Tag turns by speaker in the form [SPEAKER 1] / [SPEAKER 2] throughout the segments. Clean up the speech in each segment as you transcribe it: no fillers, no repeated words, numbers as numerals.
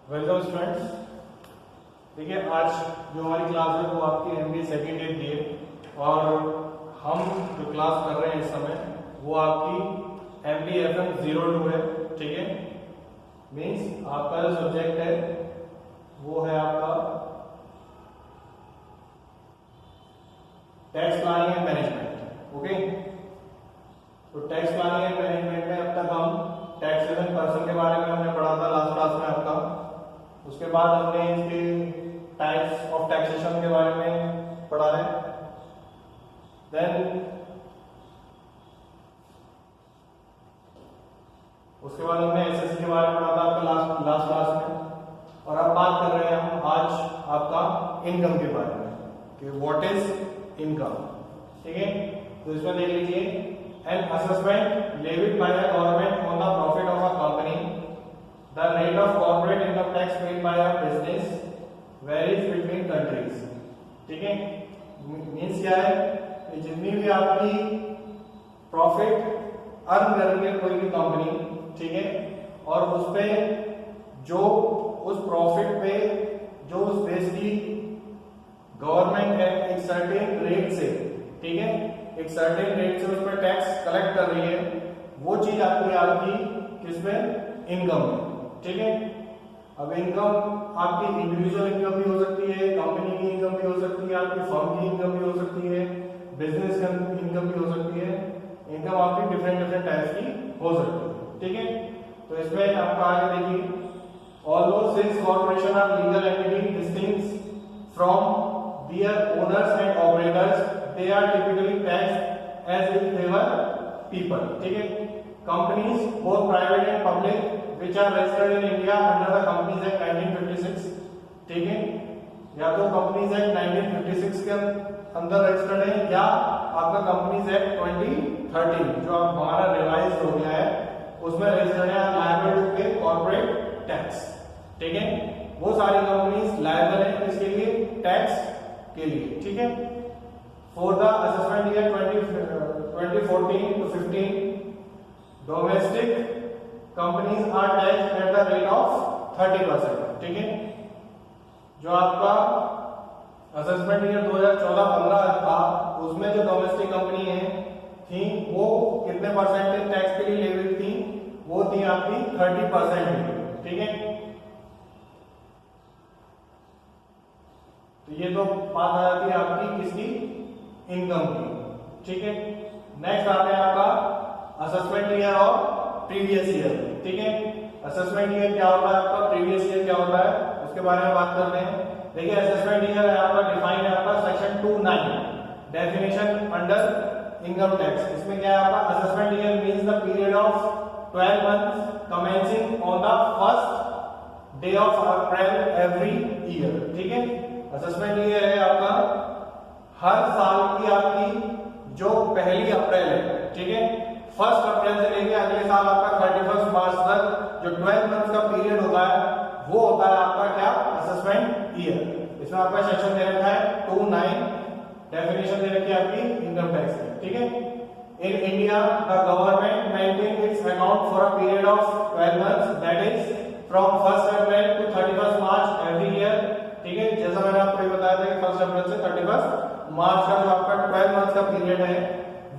[SPEAKER 1] Welcome students. देखिए, आज जो हमारी क्लास है वो आपकी एमबीए सेकेंड ईयर की है और हम जो क्लास कर रहे हैं इस समय वो आपकी एमबीए एफएम 02 है। ठीक है, मीन्स आपका जो सब्जेक्ट है वो है आपका tax planning and management. Okay, तो टैक्स प्लानिंग एंड मैनेजमेंट में अब तक हम टैक्सेशन पर्सन के बारे में हमने पढ़ा था लास्ट क्लास में आपका। उसके बाद हमने इसके टाइप्स ऑफ टैक्सेशन के बारे में पढ़ा है। देन उसके बाद हमने एसएससी के बारे में पढ़ा था आपका लास्ट क्लास में। और अब बात कर रहे हैं हम आज आपका इनकम के बारे में कि व्हाट इज इनकम। ठीक है, तो इसमें देख लीजिए, an assessment levied by the government on the profit of a company, the rate of corporate income tax paid by a business varies between countries। ठीक है, मीन्स क्या है कि जितनी भी आपकी प्रॉफिट अर्न कर रही है कोई भी कंपनी, ठीक है, और उस पे जो उस प्रॉफिट पे जो उस देश की गवर्नमेंट है एक सर्टेन रेट से, ठीक है, एक सर्टेन रेट से उस पर टैक्स कलेक्ट कर रही है, वो चीज आपकी किस पे, इनकम में। ठीक है, अब इनकम आपकी इंडिविजुअल इनकम भी हो सकती है, कंपनी की इनकम भी हो सकती है, आपकी फर्म की इनकम भी हो सकती है, बिजनेस इनकम भी हो सकती है। इनकम आपकी डिफरेंट टाइप्स की हो सकती है। ठीक है, तो इसमें आपका आगे देखिए, although since corporation are legal entity distinct from their owners and operators, they are typically taxed as if they were people। ठीक है, companies both private and public which are registered in India under the Companies Act 1956, ठीक है, या तो companies act 1956 के अंदर registered है या आपका कंपनीज एक्ट 2013 जो अब हमारा रिवाइज हो गया है उसमें रजिस्टर्ड है, लायबल टू पे कॉर्पोरेट टैक्स। ठीक है, वो सारी कंपनीज लायबल है इसके लिए, टैक्स के लिए। ठीक है, for the assessment year 2014 to 15 domestic companies are taxed at the rate of 30%। ठीक है, जो आपका असेसमेंट ईयर 2014-15 था उसमें जो डोमेस्टिक कंपनी है थी वो कितने परसेंटेज टैक्स के लिए लेविड थी, वो थी आपकी 30%। ठीक है, तो ये तो बात आ जाती है आपकी किसकी, इनकम की। ठीक है, नेक्स्ट आते हैं आपका असेसमेंट ईयर और प्रीवियस ईयर। ठीक है, असेसमेंट ईयर क्या होता है आपका, प्रीवियस ईयर क्या होता है, उसके बारे में बात करते हैं। देखिए, असेसमेंट ईयर है आपका डिफाइन है आपका section 29 definition under income tax. इसमें क्या है आपका, assessment year means the period of 12 months commencing on the first day of April every year. ठीक है, असेसमेंट ईयर है आपका हर साल की आपकी जो पहली अप्रैल है, ठीक है, फर्स्ट अप्रैल से लेके अगले साल आपका 31 मार्च तक जो 12 मंथ का पीरियड होता है वो होता है आपका क्या, असेसमेंट ईयर। इसमें आपका सेक्शन दे रखा है 29, डेफिनेशन दे रखी है आपकी इनकम टैक्स की। ठीक है, in India the government maintain its account for a period of 12 months that is from 1 April to 31 March every year. ठीक है, जैसा मैंने आपको ये बताया था कि 1 अप्रैल से 31 मार्च का जो आपका 12 मंथ का पीरियड है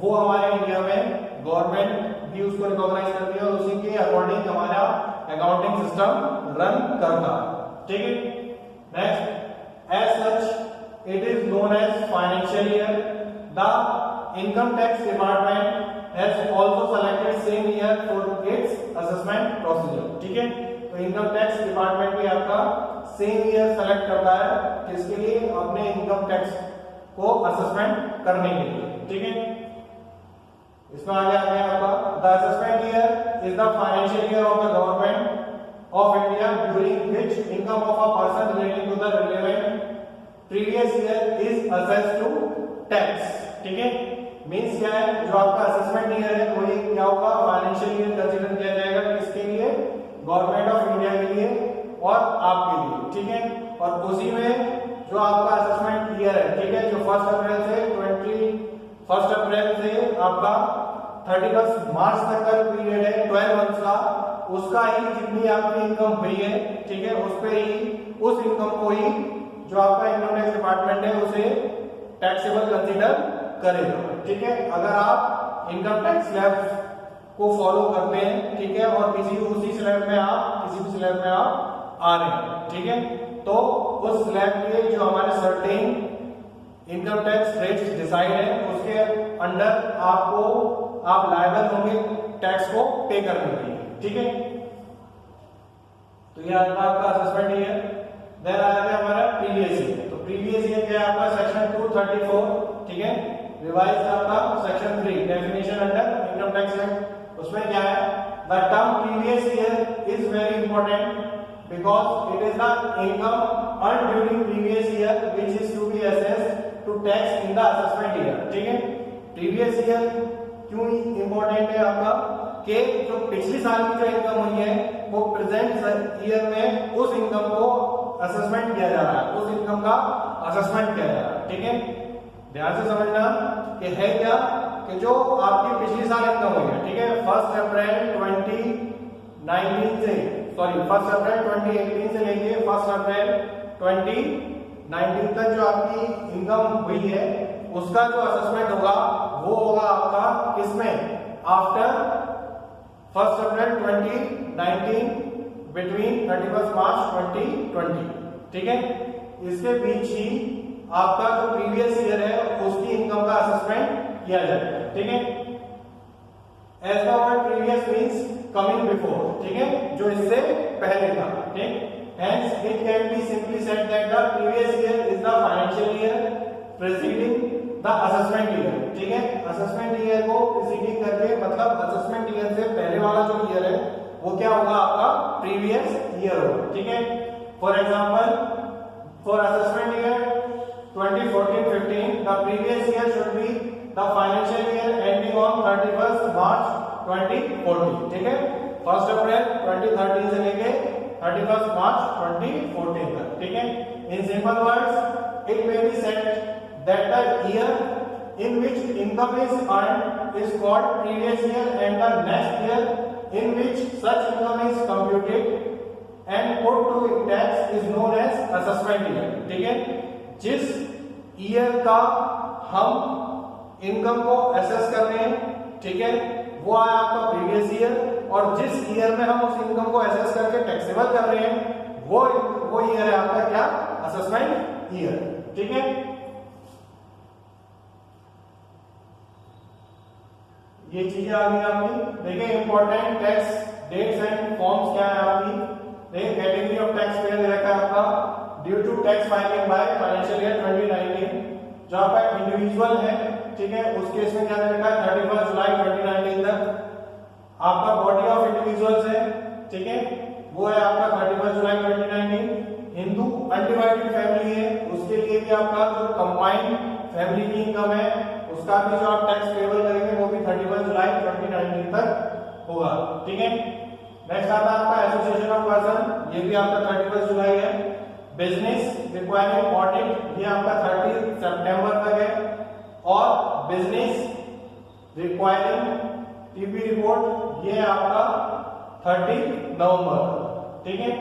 [SPEAKER 1] वो हमारे इंडिया में गवर्नमेंट भी उसको रिकॉग्नाइज करती है और उसी के अकॉर्डिंग हमारा अकाउंटिंग सिस्टम रन करता है। ठीक है, next, as such it is known as financial year. The income tax department has also selected same year for its assessment procedure. ठीक है, तो इनकम टैक्स डिपार्टमेंट भी आपका सेम ईयर सेलेक्ट करता है किसके लिए, अपने इनकम टैक्स को असेसमेंट करने के लिए। ठीक है, इसमें आगे आ गया आपका the assessment year is the financial year of the government of India during which income of a person relating to the relevant previous year is assessed to tax. ठीक है, मींस क्या है, जो आपका असेसमेंट ईयर है वही क्या होगा, फाइनेंशियल ईयर कंसीडर किया जाएगा किसके लिए, गवर्नमेंट ऑफ इंडिया के लिए और आपके लिए। ठीक है, और उसी में जो आपका असेसमेंट ईयर है, ठीक है, जो 1 अप्रैल से आपका 31 मार्च तक का पीरियड है 12 मंथ्स का, उसका ही जितनी आपकी इनकम हुई है, ठीक है, उस पे ही उस इनकम को ही जो आपका इनकम टैक्स डिपार्टमेंट है उसे टैक्सेबल कंसीडर करेगा, ठीक है। अगर आप इनकम टैक्स स्लैब को फॉलो करते हैं, ठीक है, और उसी स्लैब में आप किसी भी स्लैब में आप आ रहे हैं, ठीक है, तो उस स्लैब के जो हमारे certain income tax rates decide है उसके अंडर आप लायबल होंगे टैक्स को पे करने के लिए, ठीक है। तो ये आपका असेसमेंट ईयर। देन आ गया हमारा प्रीवियस ईयर। तो प्रीवियस ईयर क्या है आपका सेक्शन 234, ठीक है, रिवाइज आपका section 3 definition under income tax act. उसमें क्या है, the term previous year is very important because it is the income earn during previous year which is to be assessed to tax in the assessment year, ठीक है। Previous year क्यों important है आपका कि जो पिछले साल की जो इनकम हुई है वो प्रेजेंट ईयर में उस इनकम को असेसमेंट किया जा रहा है, उस इनकम का असेसमेंट किया जा रहा है, ठीक है। ध्यान से समझना कि है क्या कि जो आपकी पिछली साल इनकम हुई है, ठीक है, 1 अप्रैल 2019 से 1 अप्रैल 2018 से लेके 1 अप्रैल 2019 तक जो आपकी इनकम हुई है उसका जो असेसमेंट होगा वो होगा आपका किसमें, आफ्टर 1 अप्रैल 2019 बिटवीन 31 मार्च 2020, ठीक है। इसके बीच ही आपका जो प्रीवियस ईयर है उसकी इनकम का असेसमेंट किया जाएगा, ठीक है। As per previous means coming before, ठीक है, जो इससे पहले था, ठीक। Hence, it can be simply said that the previous year is the financial year preceding the assessment year, ठीक है। असेसमेंट ईयर को प्रीसीडिंग करके मतलब असेसमेंट ईयर से पहले वाला जो ईयर है वो क्या होगा आपका प्रीवियस ईयर होगा, ठीक है। For example for assessment year 2014-15 the previous year should be the financial year ending on 31st March 2014, ठीक है। 1 अप्रैल 2013 से लेके 31st March 2014 तक, ठीक है। In simple words, it may be said that the year in which income is earned is called previous year and the next year in which such income is computed and put to tax is known as assessment year, ठीक है। जिस year का हम income को assess कर रहे हैं, ठीक है, वो है आपका प्रीवियस ईयर, और जिस ईयर में हम उस इनकम को असेस करके टैक्सेबल कर रहे हैं वो ईयर है आपका क्या, असेसमेंट ईयर, ठीक है। ये चीजें आ गई आपकी। देखिए important tax dates and forms क्या है आपकी। देखिए कैटेगरी ऑफ टैक्स पेयर दे रखा है आपका due to tax filing by financial year 2019, जो आपका इंडिविजुअल है, ठीक है, उस केस में क्या दे रखा है 31 जुलाई 2019 तक। आपका बॉडी ऑफ इंडिविजुअल्स है, ठीक है, वो है आपका 31 जुलाई 2019। हिंदू अनडिवाइडेड फैमिली है, उसके लिए भी आपका जो कंबाइंड फैमिली की इनकम है उसका भी जो आप टैक्स पेबल करेंगे वो भी 31 जुलाई 2019 तक होगा, ठीक है। नेक्स्ट आता है आपका एसोसिएशन ऑफ पर्सन, ये भी आपका 31 जुलाई है। बिजनेस रिक्वायरिंग ऑडिट, ये आपका 30 सितंबर तक है। और बिजनेस रिक्वायरिंग टीपी रिपोर्ट, ये आपका 30 नवंबर, ठीक है।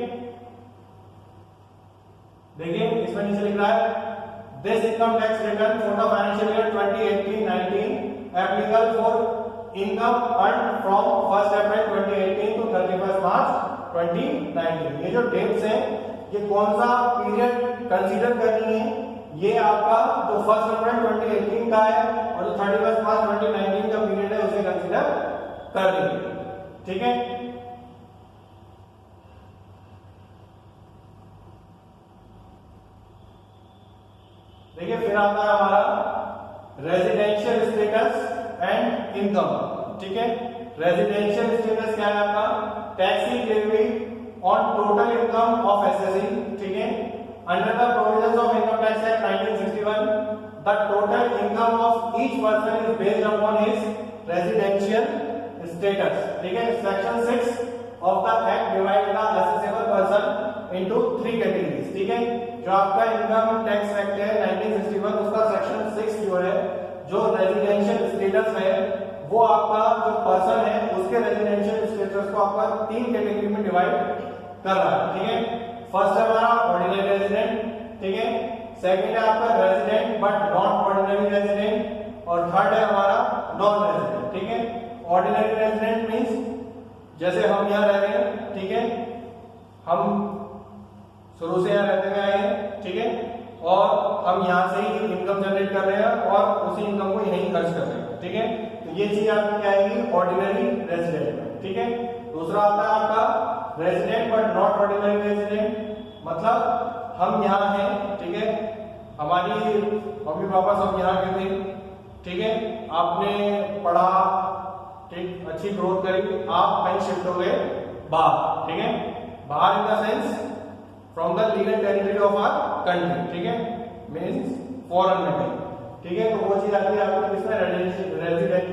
[SPEAKER 1] देखिए इसमें नीचे लिख रहा है this income tax return for the financial year 2018-19 applicable for income earn from 1 April 2018 to 31 March 2019। ये जो डेट्स हैं ये कौन सा पीरियड कंसीडर करनी है, ये आपका जो 1 अप्रैल 2018 का है और जो 31 मार्च 2019 का पीरियड है उसे कंसीडर कर लीजिए, ठीक है। देखिए फिर आता है हमारा रेजिडेंशियल स्टेटस एंड इनकम, ठीक है। रेजिडेंशियल स्टेटस क्या है आपका, tax is levied on total income of SSC, ठीक है। Under the provisions of income tax act 1961 the total income of each person is based upon his residential status, ठीक है। Section 6 of the act divide the accessible person into 3 categories, ठीक है। जो आपका income tax act है 1961 उसका section 6 जो है जो रेजिडेंशियल स्टेटस है वो आपका जो पर्सन है उसके रेजिडेंशियल स्टेटस को आपका 3 कैटेगरी में डिवाइड कर रहा है, ठीक है। फर्स्ट है हमारा ऑर्डिनरी रेजिडेंट, ठीक है। सेकंड है आपका resident but not ordinary resident, और थर्ड है हमारा नॉन रेजिडेंट, ठीक है। ऑर्डिनरी रेजिडेंट मींस जैसे हम यहाँ रह रहे हैं, ठीक है, हम शुरू से यहाँ रहते हुए आए हैं, ठीक है, और हम यहाँ से ही इनकम जनरेट कर रहे हैं और उसी इनकम को यहीं खर्च कर रहे हैं, ठीक है। तो ये चीज आपकी क्या आएगी ऑर्डिनरी रेजिडेंट में, ठीक है। दूसरा आता है आपका resident but not ordinary resident, मतलब हम यहाँ हैं, ठीक है, हमारी मम्मी पापा सब यहाँ के थे, ठीक है, आपने पढ़ा, ठीक, अच्छी ग्रोथ करी, आप कहीं शिफ्ट हो गए बाहर, ठीक है, बाहर in the sense from the legal territory of our country, ठीक है, मींस फॉरेन में कहीं, ठीक है। तो वो चीज आती है आपके इसमें resident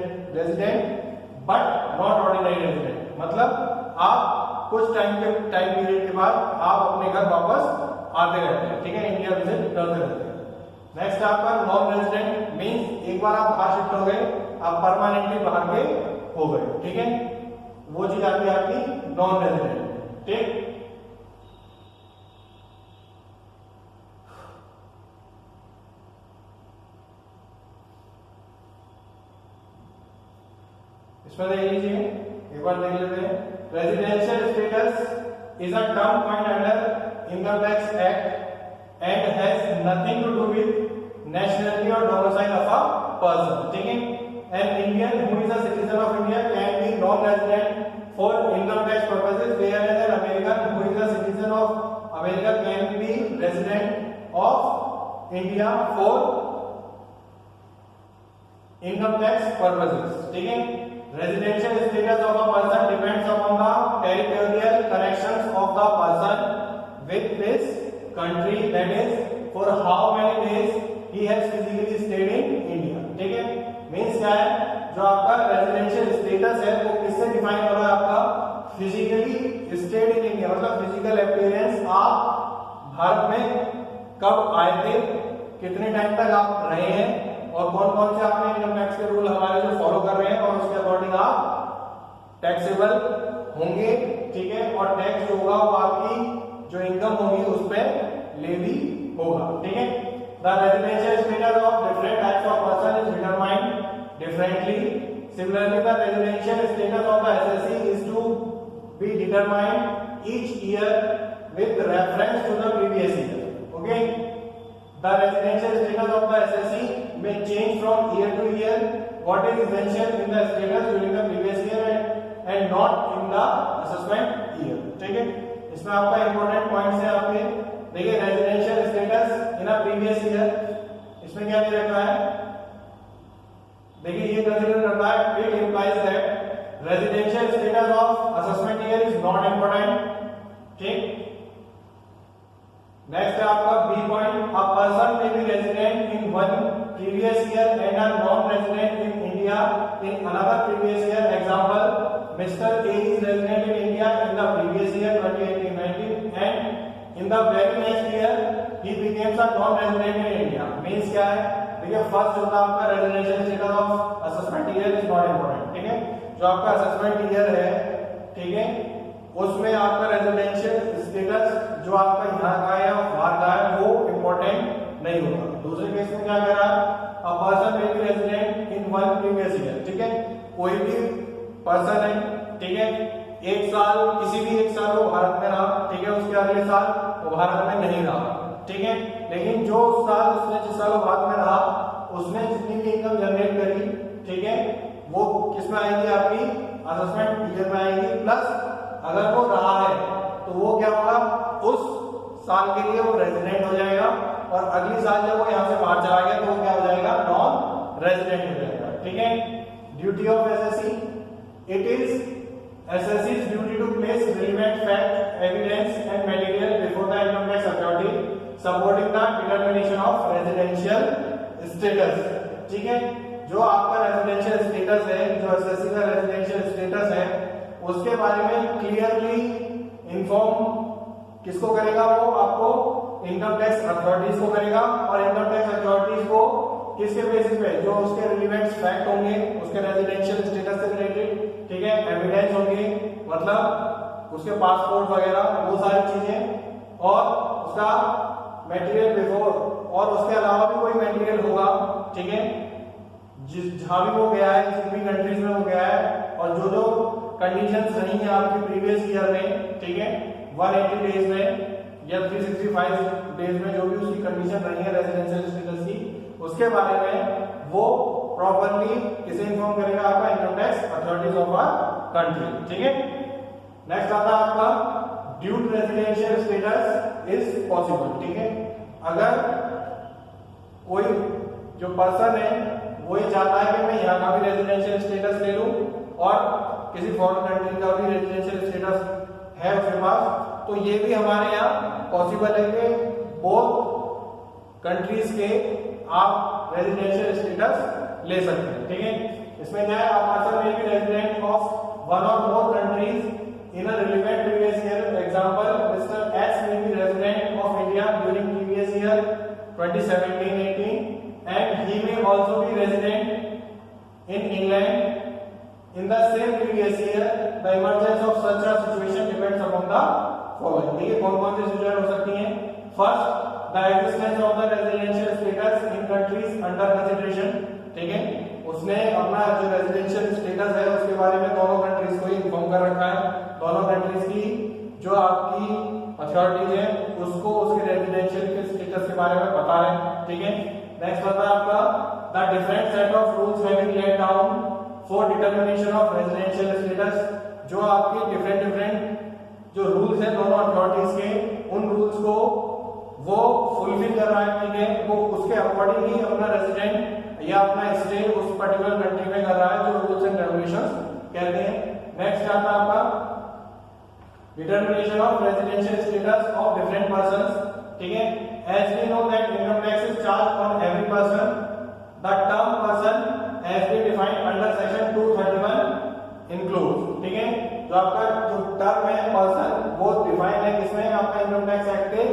[SPEAKER 1] but not ordinary resident, मतलब आप कुछ टाइम पीरियड के बाद आप अपने घर वापस आते रहते हैं, ठीक है, इंडिया विजिट करते रहते हैं। नेक्स्ट आपका नॉन रेजिडेंट मींस एक बार आप बाहर शिफ्ट हो गए, आप परमानेंटली बाहर के हो गए, ठीक है, वो चीज आती है आपकी नॉन रेजिडेंट, ठीक। इसमें देख लीजिए, एक बार देख लेते हैं। Residential status is a term point under income tax act and has nothing to do with nationality और डोमिसाइल ऑफ अ पर्सन, ठीक है। An Indian who is a citizen of India can be non resident for income tax purposes, whereas an American who is a citizen of America can be resident of India for income tax purposes, ठीक है। Residential status of a person depends upon the territorial connections of the person with this country, that is for how many days he has physically stayed in India, ठीक है। Means क्या है, जो आपका residential status है वो किससे define हो रहा है, आपका फिजिकली स्टेड इन इंडिया, मतलब फिजिकल अपीयरेंस, आप भारत में कब आए थे, कितने टाइम तक आप रहे हैं, और कौन कौन से आपने इनकम टैक्स के रूल हमारे जो फॉलो कर रहे हैं, और उसके अकॉर्डिंग आप टैक्सेबल होंगे, ठीक है। और टैक्स जो होगा वो आपकी जो इनकम होगी उस पर लेवी होगा, ठीक है। The residential status of different types of person is determined differently, similarly the residential status of the SSC is to be determined each year with reference to the previous year, okay. The residential status of the SSC may change from year to year. What is mentioned in the status during the previous year and not in the assessment year, ठीक है। इसमें आपका important points है आपके, देखिए residential status in a previous year, इसमें क्या दे रखा है, देखिए ये कंसीडर करता है, it implies that residential status of assessment year is not important, ठीक। नेक्स्ट है आपका B point, a person may be resident in one previous year and a non resident in India in another previous year, example mister A is resident in India in the previous year 2018-19 and in the very next year he becomes a non resident in India. Means क्या है, देखिए first जो था आपका residential status of assessment year is not important, ठीक है। जो आपका असेसमेंट ईयर है, ठीक है, उसमें आपका रेजिडेंशियल स्टेटस जो आपका यहाँ का है या बाहर का है वो इंपॉर्टेंट नहीं होगा। दूसरे केस में क्या कह रहा है, अ person may be resident in one previous year, ठीक है, कोई भी पर्सन है, ठीक है, एक साल किसी भी एक साल वो भारत में रहा, ठीक है, उसके अगले साल वो भारत में नहीं रहा, ठीक है, लेकिन जो साल उसने जिस साल वो भारत में रहा उसने जितनी भी इनकम जनरेट करी, ठीक है, वो किसमें आएगी, आपकी असेसमेंट ईयर में आएगी। प्लस अगर वो रहा है तो वो क्या होगा, उस साल के लिए वो रेजिडेंट हो जाएगा, और अगली साल जब वो यहाँ से बाहर चला गया तो वो क्या हो जाएगा, नॉन रेजिडेंट हो जाएगा, ठीक है। Duty of SSC, it is एसएससी's duty to place relevant fact, evidence and material before the income tax authority supporting the determination of residential status, ठीक है। जो आपका रेजिडेंशियल स्टेटस है, जो एसएससी का रेजिडेंशियल स्टेटस है, उसके बारे में क्लियरली इन्फॉर्म किसको करेगा, वो आपको इनकम टैक्स अथॉरिटीज को करेगा, और इनकम टैक्स अथॉरिटीज को किसके बेसिस पे, जो उसके रिलेवेंट फैक्ट होंगे उसके रेजिडेंशियल स्टेटस से रिलेटेड, ठीक है, एविडेंस होंगे मतलब उसके पासपोर्ट वगैरह वो सारी चीजें, और उसका मटेरियल बिफोर, और उसके अलावा भी कोई मटेरियल होगा, ठीक है, जहां भी वो गया है, जिस भी कंट्रीज में वो गया है, और जो जो कंडीशंस रही हैं आपकी प्रीवियस ईयर में, ठीक है, 180 डेज में या 365 डेज में जो भी उसकी कंडीशन रही है रेजिडेंशियल स्टेटस की, उसके बारे में वो प्रॉपर्ली किसे इन्फॉर्म करेगा, आपका income tax authorities of our country, ठीक है। नेक्स्ट आता है आपका dual residential status is possible, ठीक है। अगर कोई जो पर्सन है वो ये चाहता है कि मैं यहाँ का भी रेजिडेंशियल स्टेटस ले लूं और किसी फॉरेन कंट्री का भी रेजिडेंशियल स्टेटस है उसके पास, तो ये भी हमारे यहाँ पॉसिबल है कि बोथ कंट्रीज के आप रेजिडेंशियल स्टेटस ले सकते हैं, ठीक है। इसमें क्या है, आप पर्सन में भी रेजिडेंट ऑफ वन और मोर countries in a relevant previous year, example mister x में भी resident of India during previous year 2017-18 and he may also be resident in England in the same previous year. The emergence of such a situation depends upon the following. देखिए कौन-कौन सी situation हो सकती हैं। First, the existence of the residential status in countries under consideration, ठीक है, उसने अपना जो रेजिडेंशियल स्टेटस है उसके बारे में दोनों कंट्रीज को इन्फॉर्म कर रखा है, दोनों कंट्रीज की जो आपकी अथॉरिटीज है उसको उसके रेजिडेंशियल स्टेटस के बारे में पता है, ठीक है। नेक्स्ट आता है आपका the different set of rules have been laid down for determination of residential status, जो आपके डिफरेंट जो रूल्स हैं दोनों अथॉरिटीज के, उन रूल्स को वो फुलफिल कर रहा है, ठीक है, वो उसके अकॉर्डिंग ही अपना रेजिडेंट या अपना स्टे उस पर्टिकुलर कंट्री में कर रहा है, जो रूल्स एंड रेगुलेशंस कहते हैं। नेक्स्ट आता है आपका determination of residential status of different persons, ठीक है। As we know that income tax is charged on every person, the term person as been defined under section 231 includes, ठीक है, जो आपका जो टर्म है पर्सन वो डिफाइन है किसमें, आपका इनकम टैक्स एक्ट के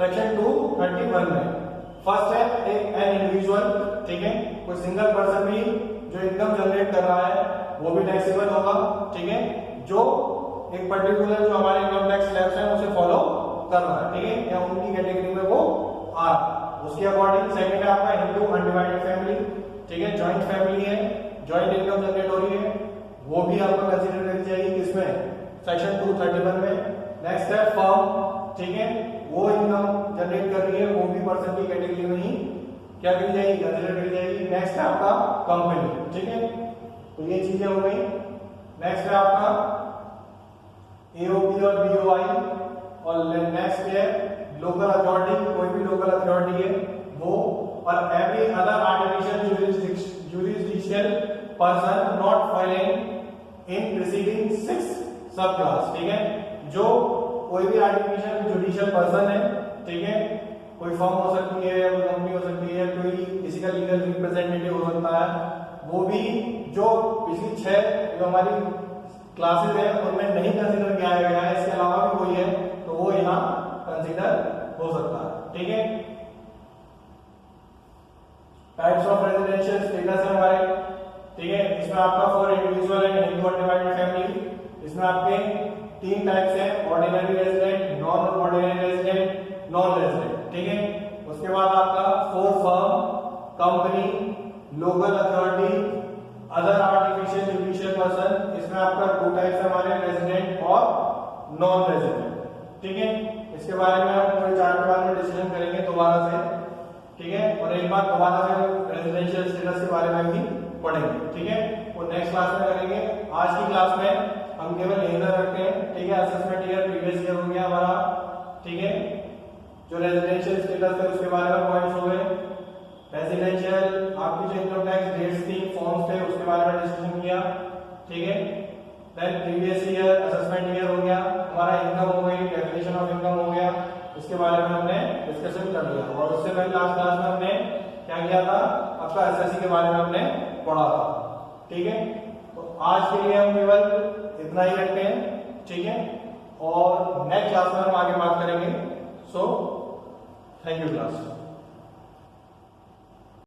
[SPEAKER 1] सेक्शन 231 में। फर्स्ट है एन इंडिविजुअल, ठीक है, कोई सिंगल पर्सन भी जो इनकम जनरेट कर रहा है वो भी टैक्सेबल होगा, ठीक है, जो एक पर्टिकुलर जो हमारे इनकम टैक्स स्लैब्स हैं उसे फॉलो कर रहा है, ठीक है, या उनकी कैटेगरी में वो आ उसके अकॉर्डिंग। सेकंड है आपका हिंदू अनडिवाइडेड फैमिली, ठीक है, जॉइंट फैमिली है, जॉइंट इनकम जनरेट हो रही है, वो भी आपको कंसीडर करनी चाहिए किसमें, सेक्शन 231 में। नेक्स्ट है फर्म, ठीक है, वो इनकम जनरेट कर रही है, वो भी पर्सन की कैटेगरी में ही क्या करी जाएगी, कंसीडर करी जाएगी। नेक्स्ट है आपका कंपनी, ठीक है, तो ये चीजें हो गई। नेक्स्ट है आपका एओपी और बीओआई, और नेक्स्ट है लोकल अथॉरिटी, कोई भी लोकल अथॉरिटी है वो, और every other artificial jurisdictional person not filing in preceding 6 सब क्लास, ठीक है, जो कोई भी आर्टिफिशियल जुडिशियल पर्सन है, ठीक है, कोई फर्म हो सकती है, कोई कंपनी हो सकती है, कोई किसी का लीगल रिप्रेजेंटेटिव हो सकता है, वो भी जो पिछली 6 जो हमारी क्लासेस है उनमें नहीं कंसीडर किया गया है, इसके अलावा भी कोई है तो वो यहाँ कंसीडर हो सकता है, ठीक है। टाइप्स ऑफ रेजिडेंशियल स्टेटस है हमारे, ठीक है, इसमें आपका for individual and Hindu undivided family, इसमें आपके 3 टाइप्स हैं, ordinary resident, non ordinary resident, non resident, ठीक है। उसके बाद आपका for firm, company, local authority, other artificial judicial person, इसमें आपका 2 टाइप्स है हमारे, रेजिडेंट और नॉन रेजिडेंट, ठीक है। इसके बारे में हम पूरे चार्ट के बारे में डिस्कशन करेंगे दोबारा से, ठीक है, और एक बार दोबारा से रेजिडेंशियल स्टेटस के बारे में भी पढ़ेंगे, ठीक है, वो नेक्स्ट क्लास में करेंगे। आज की क्लास में हम केवल यही रखते हैं, ठीक है, असेसमेंट ईयर प्रीवियस ईयर हो गया हमारा, ठीक है, जो रेजिडेंशियल स्टेटस है उसके बारे में पॉइंट्स हो गए, रेजिडेंशियल आपकी जो इनकम टैक्स डेट्स थी, फॉर्म्स थे, उसके बारे में डिस्कशन किया, ठीक है। Then previous year assessment year हो गया, हमारा इनकम हो गई, डेफिनेशन ऑफ इनकम हो गया, इसके बारे में हमने डिस्कशन कर लिया। और उससे पहले लास्ट क्लास में हमने क्या किया था, आपका एसएससी के बारे में हमने पढ़ा था, ठीक है। तो आज के लिए हम केवल इतना ही रखते हैं, ठीक है, और नेक्स्ट क्लास में हम आगे बात करेंगे। So thank you class.